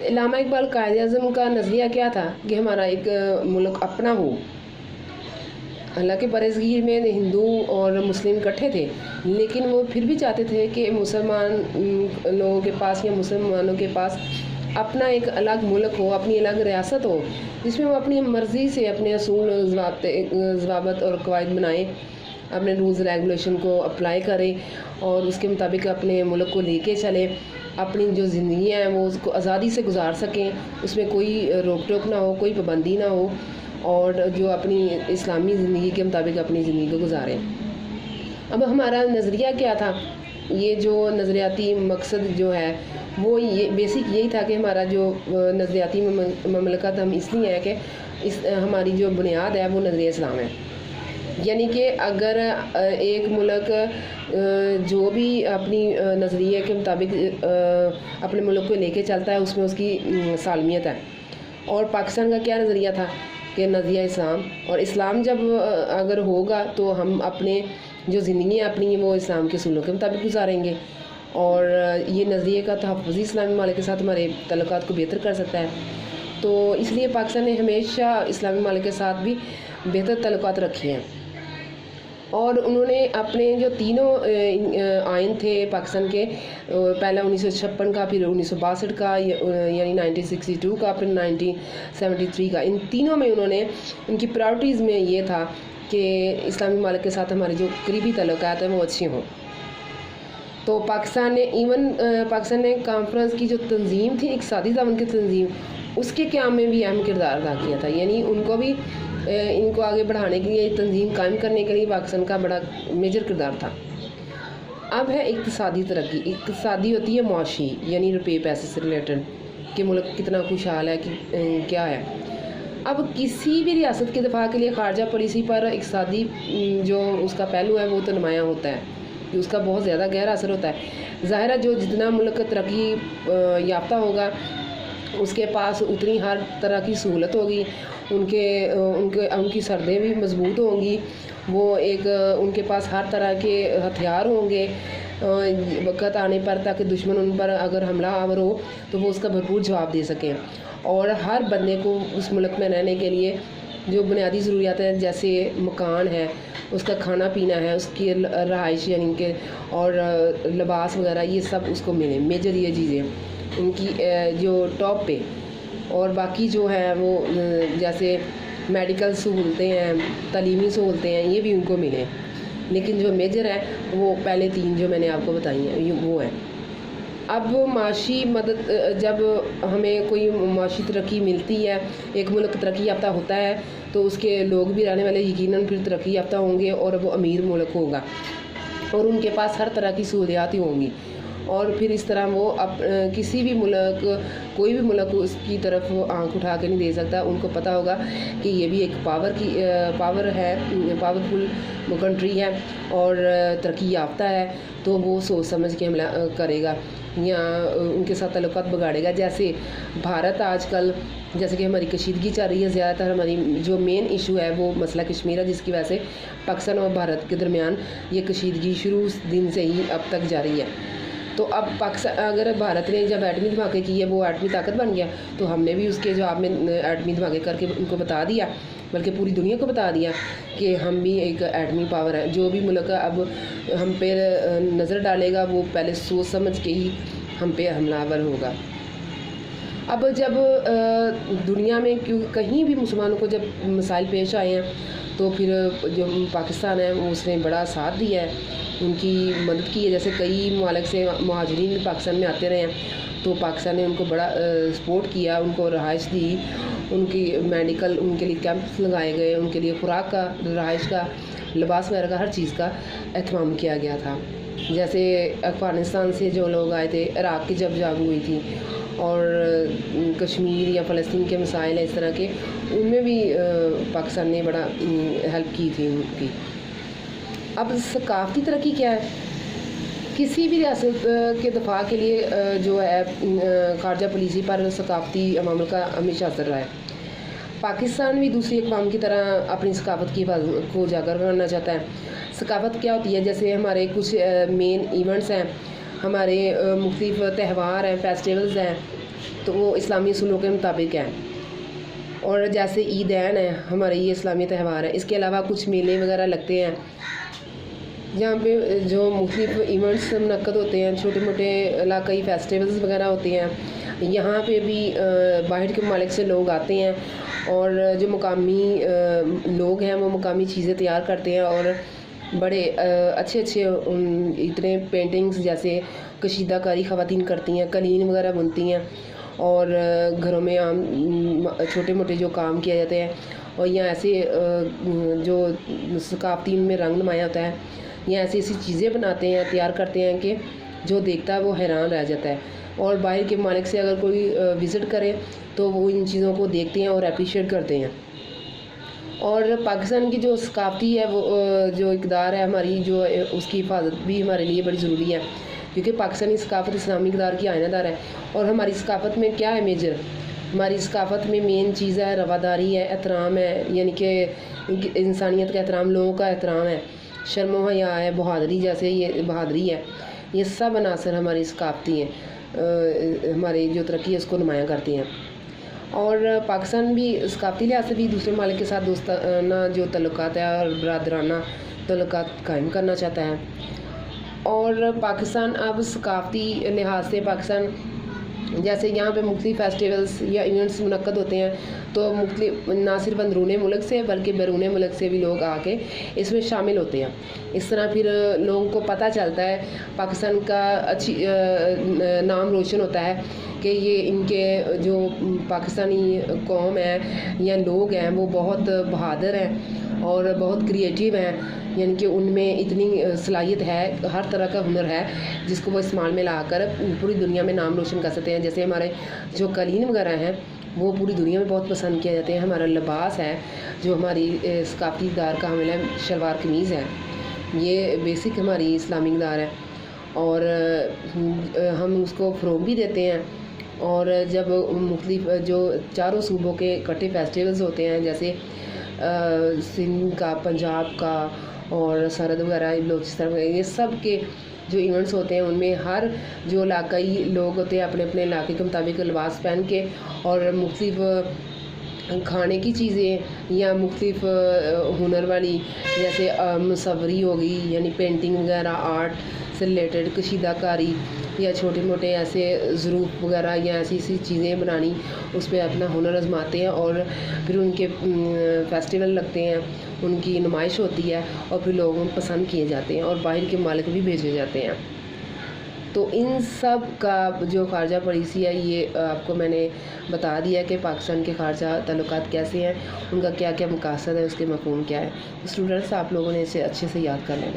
علامہ اقبال قائد اعظم کا نظریہ کیا تھا کہ ہمارا ایک ملک اپنا ہو. حالانکہ برصغیر میں ہندو اور مسلم اکٹھے تھے، لیکن وہ پھر بھی چاہتے تھے کہ مسلمان لوگوں کے پاس یا مسلمانوں کے پاس اپنا ایک الگ ملک ہو، اپنی الگ ریاست ہو، جس میں وہ اپنی مرضی سے اپنے اصول، ضوابط اور قواعد بنائیں، اپنے رولز ریگولیشن کو اپلائی کریں اور اس کے مطابق اپنے ملک کو لے کے چلیں. اپنی جو زندگیاں ہیں وہ اس کو آزادی سے گزار سکیں، اس میں کوئی روک ٹوک نہ ہو، کوئی پابندی نہ ہو، اور جو اپنی اسلامی زندگی کے مطابق اپنی زندگی کو گزاریں. اب ہمارا نظریہ کیا تھا؟ یہ جو نظریاتی مقصد جو ہے وہ یہ بیسک یہی تھا کہ ہمارا جو نظریاتی مملکت ہم اس لیے ہے کہ ہماری جو بنیاد ہے وہ نظریہ اسلام ہے. یعنی کہ اگر ایک ملک جو بھی اپنی نظریے کے مطابق اپنے ملک کو لے کے چلتا ہے اس میں اس کی سالمیت ہے. اور پاکستان کا کیا نظریہ تھا کہ نظریہ اسلام، اور اسلام جب اگر ہوگا تو ہم اپنے جو زندگی ہے اپنی وہ اسلام کے اصولوں کے مطابق گزاریں گے، اور یہ نظریے کا تحفظ اسلامی ممالک کے ساتھ ہمارے تعلقات کو بہتر کر سکتا ہے. تو اس لیے پاکستان نے ہمیشہ اسلامی ممالک کے ساتھ بھی بہتر تعلقات رکھے ہیں. اور انہوں نے اپنے جو تینوں آئین تھے پاکستان کے، پہلا 1956 کا، پھر 1962 کا یعنی 1962 کا، پھر 1973 کا، ان تینوں میں انہوں نے ان کی پرائورٹیز میں یہ تھا کہ اسلامی ممالک کے ساتھ ہمارے جو قریبی تعلقات ہیں وہ اچھے ہوں. تو پاکستان نے کانفرنس کی جو تنظیم تھی، اقتصادی تعاون کی تنظیم، اس کے قیام میں بھی اہم کردار ادا کیا تھا. یعنی ان کو آگے بڑھانے کے لیے، تنظیم قائم کرنے کے لیے پاکستان کا بڑا میجر کردار تھا. اب ہے اقتصادی ترقی. اقتصادی ہوتی ہے معاشی، یعنی روپے پیسے سے ریلیٹڈ، کہ ملک کتنا خوشحال ہے، کہ کیا ہے. اب کسی بھی ریاست کے دفاع کے لیے خارجہ پالیسی پر اقتصادی جو اس کا پہلو ہے وہ تو نمایاں ہوتا ہے، اس کا بہت زیادہ گہرا اثر ہوتا ہے. ظاہر ہے جتنا ملک ترقی یافتہ ہوگا اس کے پاس اتنی ہر طرح کی سہولت ہوگی، ان کی سرحدیں بھی مضبوط ہوں گی، ان کے پاس ہر طرح کے ہتھیار ہوں گے وقت آنے پر، تاکہ دشمن ان پر اگر حملہ آور ہو تو وہ اس کا بھرپور جواب دے سکیں. اور ہر بندے کو اس ملک میں رہنے کے لیے جو بنیادی ضروریات ہیں، جیسے مکان ہے، اس کا کھانا پینا ہے، اس کی رہائش یعنی کہ اور لباس وغیرہ، یہ سب اس کو ملے. میجر یہ چیزیں ان کی جو ٹاپ پہ. اور باقی جو ہے وہ جیسے میڈیکل سہولتیں ہیں، تعلیمی سہولتیں ہیں، یہ بھی ان کو ملیں. لیکن جو میجر ہے وہ پہلے تین جو میں نے آپ کو بتائی ہیں وہ ہیں. اب معاشی مدد، جب ہمیں کوئی معاشی ترقی ملتی ہے، ایک ملک ترقی یافتہ ہوتا ہے تو اس کے لوگ بھی رہنے والے یقیناً پھر ترقی یافتہ ہوں گے، اور وہ امیر ملک ہوگا، اور ان کے پاس ہر طرح کی سہولیات ہوں گی. اور پھر اس طرح وہ کسی بھی ملک، کوئی بھی ملک اس کی طرف آنکھ اٹھا کے نہیں دے سکتا. ان کو پتہ ہوگا کہ یہ بھی ایک پاور ہے، پاورفل کنٹری ہے اور ترقی یافتہ ہے، تو وہ سوچ سمجھ کے حملہ کرے گا یا ان کے ساتھ تعلقات بگاڑے گا. جیسے بھارت آج کل، جیسے کہ ہماری کشیدگی چل رہی ہے، زیادہ تر ہماری جو مین ایشو ہے وہ مسئلہ کشمیر ہے، جس کی وجہ سے پاکستان اور بھارت کے درمیان یہ کشیدگی شروع دن سے ہی اب تک جاری ہے. تو اب پاکستان، اگر بھارت نے جب ایٹمی دھماکے کیے وہ ایٹمی طاقت بن گیا، تو ہم نے بھی اس کے جواب میں ایٹمی دھماکے کر کے ان کو بتا دیا، بلکہ پوری دنیا کو بتا دیا کہ ہم بھی ایک ایٹمی پاور ہے. جو بھی ملک اب ہم پہ نظر ڈالے گا وہ پہلے سوچ سمجھ کے ہی ہم پہ حملہ آور ہوگا. اب جب دنیا میں کہیں بھی مسلمانوں کو جب مسائل پیش آئے ہیں تو پھر جو پاکستان ہے اس نے بڑا ساتھ دیا ہے، ان کی مدد کی ہے. جیسے کئی ممالک سے مہاجرین پاکستان میں آتے رہے ہیں تو پاکستان نے ان کو بڑا سپورٹ کیا، ان کو رہائش دی، ان کی میڈیکل، ان کے لیے کیمپس لگائے گئے، ان کے لیے خوراک کا، رہائش کا، لباس وغیرہ کا، ہر چیز کا اہتمام کیا گیا تھا. جیسے افغانستان سے جو لوگ آئے تھے، عراق کی جب جنگ ہوئی تھی، اور کشمیر یا فلسطین کے مسائل ہیں اس طرح کے، ان میں بھی پاکستان نے بڑا ہیلپ کی تھی ان کی. اب ثقافتی ترقی کیا ہے؟ کسی بھی ریاست کے دفاع کے لیے جو ہے خارجہ پالیسی پر ثقافتی عوامل کا ہمیشہ اثر رہا ہے. پاکستان بھی دوسری اقوام کی طرح اپنی ثقافت کی حفاظت کو اجاگر کرنا چاہتا ہے. ثقافت کیا ہوتی ہے؟ جیسے ہمارے کچھ مین ایونٹس ہیں، ہمارے مختلف تہوار ہیں، فیسٹیولز ہیں، تو وہ اسلامی اصولوں کے مطابق ہے. اور جیسے عیدین ہے ہمارے، یہ اسلامی تہوار ہے. اس کے علاوہ کچھ میلے وغیرہ لگتے ہیں جہاں پہ جو مختلف ایونٹس منعقد ہوتے ہیں، چھوٹے موٹے علاقائی فیسٹیولز وغیرہ ہوتے ہیں. یہاں پہ بھی باہر کے ممالک سے لوگ آتے ہیں اور جو مقامی لوگ ہیں وہ مقامی چیزیں تیار کرتے ہیں اور بڑے اچھے اتنے پینٹنگز جیسے کشیدہ کاری خواتین کرتی ہیں، قالین وغیرہ بنتی ہیں اور گھروں میں عام چھوٹے موٹے جو کام کیا جاتے ہیں. اور یہاں ایسے جو ثقافتی میں رنگ نمایاں ہوتا ہے، یا ایسی چیزیں بناتے ہیں، تیار کرتے ہیں کہ جو دیکھتا ہے وہ حیران رہ جاتا ہے. اور باہر کے ممالک سے اگر کوئی وزٹ کرے تو وہ ان چیزوں کو دیکھتے ہیں اور اپریشیٹ کرتے ہیں. اور پاکستان کی جو ثقافتی ہے وہ جو اقدار ہے ہماری، جو اس کی حفاظت بھی ہمارے لیے بڑی ضروری ہے، کیونکہ پاکستانی ثقافت اسلامی اقدار کی آئینہ دار ہے. اور ہماری ثقافت میں کیا ہے میجر؟ ہماری ثقافت میں مین چیز ہے رواداری ہے، احترام ہے، یعنی کہ انسانیت کا احترام، لوگوں کا احترام ہے، شرم و حیا ہے، بہادری، جیسے یہ بہادری ہے. یہ سب عناصر ہماری ثقافتی ہیں، ہماری جو ترقی ہے اس کو نمایاں کرتی ہیں. اور پاکستان بھی ثقافتی لحاظ سے بھی دوسرے ممالک کے ساتھ دوستانہ جو تعلقات ہے اور برادرانہ تعلقات قائم کرنا چاہتا ہے. اور پاکستان اب ثقافتی لحاظ سے پاکستان جیسے یہاں پہ مختلف فیسٹیولز یا ایونٹس منعقد ہوتے ہیں تو مختلف نہ صرف اندرون ملک سے بلکہ بیرون ملک سے بھی لوگ آ کے اس میں شامل ہوتے ہیں. اس طرح پھر لوگوں کو پتہ چلتا ہے، پاکستان کا اچھی نام روشن ہوتا ہے کہ یہ ان کے جو پاکستانی قوم ہے یا لوگ ہیں وہ بہت بہادر ہیں اور بہت کریٹیو ہیں، یعنی کہ ان میں اتنی صلاحیت ہے، ہر طرح کا ہنر ہے جس کو وہ استعمال میں لا کر پوری دنیا میں نام روشن کر سکتے ہیں. جیسے ہمارے جو قالین وغیرہ ہیں وہ پوری دنیا میں بہت پسند کیا جاتے ہیں. ہمارا لباس ہے جو ہماری ثقافتی اقدار کا حامل ہے، شلوار قمیض ہے، یہ بیسک ہماری اسلامی اقدار ہے اور ہم اس کو فروغ بھی دیتے ہیں. اور جب مختلف جو چاروں صوبوں کے اکٹھے فیسٹیولز ہوتے ہیں، جیسے سندھ کا، پنجاب کا اور سرحد وغیرہ، بلوچستان وغیرہ، یہ سب کے جو ایونٹس ہوتے ہیں ان میں ہر جو علاقائی لوگ ہوتے ہیں اپنے اپنے علاقے کے مطابق لباس پہن کے اور مختلف کھانے کی چیزیں یا مختلف ہنر والی جیسے مصوری ہوگی، یعنی پینٹنگ وغیرہ، آرٹ سے ریلیٹڈ کشیدہ کاری یا چھوٹے موٹے ایسے ظروف وغیرہ یا ایسی چیزیں بنانی، اس پہ اپنا ہنر آزماتے ہیں. اور پھر ان کے فیسٹیول لگتے ہیں، ان کی نمائش ہوتی ہے اور پھر لوگوں پسند کیے جاتے ہیں اور باہر کے ممالک بھی بھیجے جاتے ہیں. تو ان سب کا جو خارجہ پالیسی ہے یہ آپ کو میں نے بتا دیا کہ پاکستان کے خارجہ تعلقات کیسے ہیں، ان کا کیا کیا مقاصد ہے، اس کے مفہوم کیا ہے. اسٹوڈنٹس آپ لوگوں نے اسے اچھے سے یاد کر لینا.